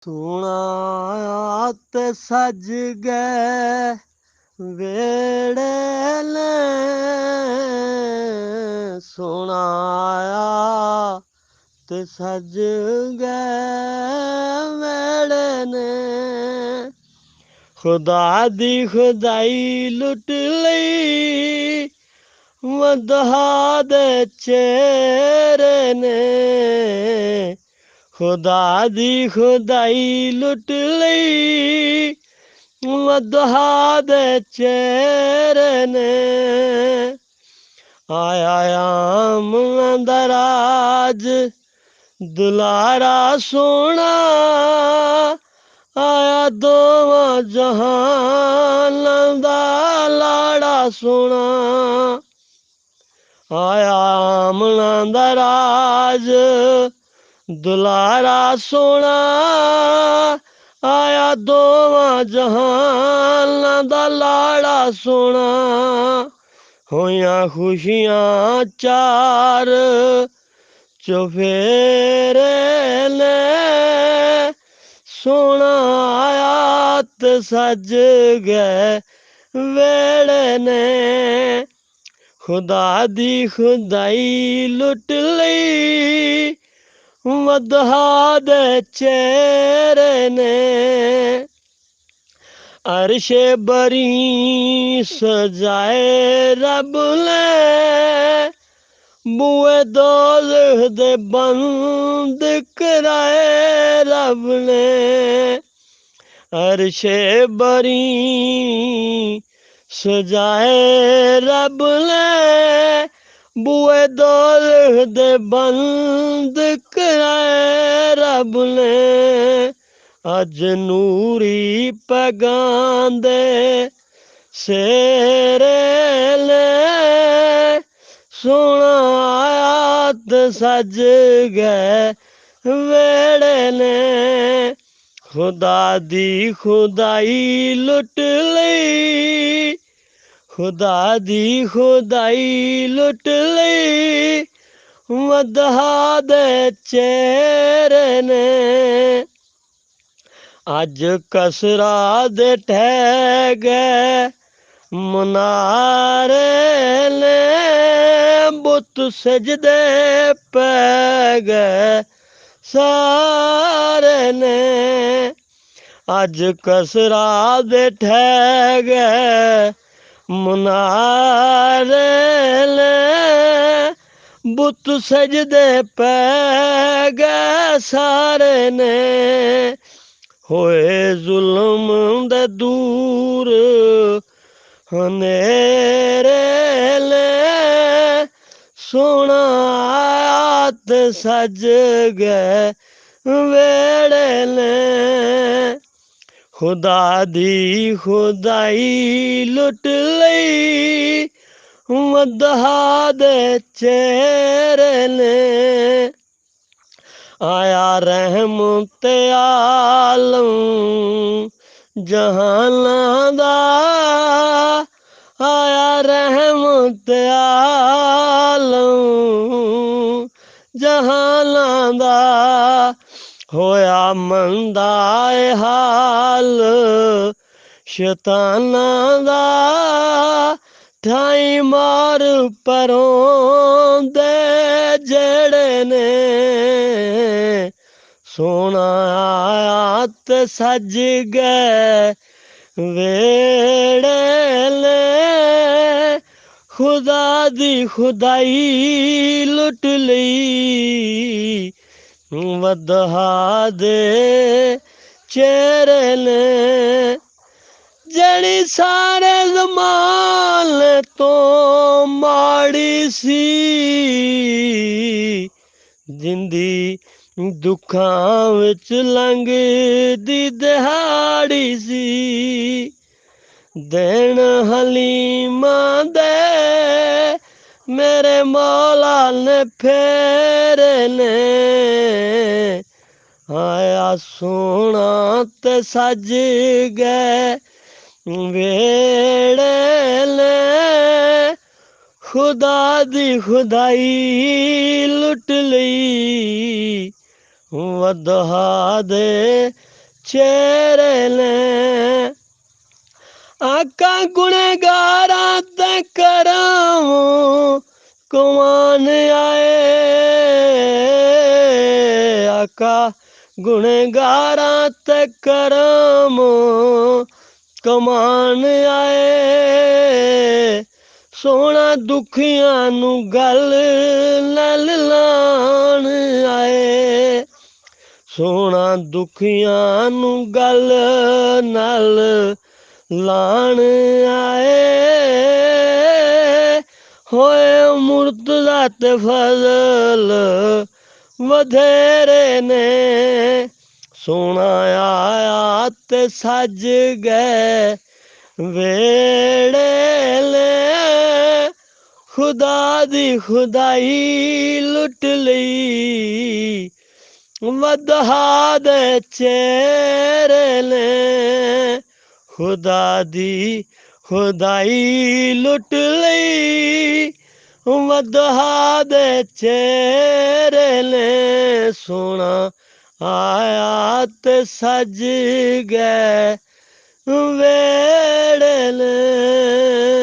सोना ते सज गए वेड़े ने सोना ते सज गए वेड़े ने खुदा दी खुदाई लुट लई वधा दे चेहरे ने खुदा दी खुदाई लुट लई वधा दे चेहरे ने आया दराज दुलारा सोना आया दोवां जहान दा लाड़ा सोना आया दराज दुलारा सोना आया दोवां जहान दा लाड़ा सोना होइयां खुशियां चार चुफेरे ने सोना आया ते सज गए वेड़े ने खुदा दी खुदाई लुट लई वधा दे चेहरे ने अरशे बरी सजाए रब ने बुए दोज़ख दे बंद कराए रब ने अरशे बरी सजाए रब ने बुए दोज़ख दे बंद कराए रब ने अज नूरी पैगां दे सेरे ने सोना आया ते सज गए वेड़े ने खुदा दी खुदाई लुट लई खुदा दी खुदाई लुट लई वधा दे चेहरे ने अज कसरा दे ठह गए मुनारे ने बुत सजदे पै गए सारे ने अज कसरा दे ठह गए मुनारे ने बुत सजदे पै गए सारे ने होए जुल्म दे दूर हनेरे ले सोना आया ते सज गए वेड़े ने खुदा दी खुदाई लुट लई वधा दे चेहरे ने आया रहम ते आलम जहानां दा आया रहम ते आलम जहानां दा होया मंदा ए हाल शैतानां दा ठाई मार परों दे जेड़े ने सोना आया ते सज गए वेड़े ने खुदा दी खुदाई लुट लई वधा दे चेहरे ने जड़ी सारे ज़माने तो माड़ी सी जिंदी दुखां विच लंघदी दिहाड़ी सी दिन हलीमा दे मेरे मौला ने फेरे ने आया सोना ते सज गए वेड़े ने खुदा दी खुदाई लुट लई वधा दे चेहरे ने आका गुणगारा ते करां कमान आए आका गुणगारा ते करां कमान आए सोना दुखियां नू गल नाल लाण आए सोना दुखियां नू गल नाल लाण आए होए मुर्तज़ा ते फजल वधेरे ने सोना आया ते सज गए वेड़े खुदा दी खुदाई लुट लई वधा दे चेहरे ने खुदा दी खुदाई लुट लई वधा दे चेहरे ने सोना आया ते सज गए वेड़े ने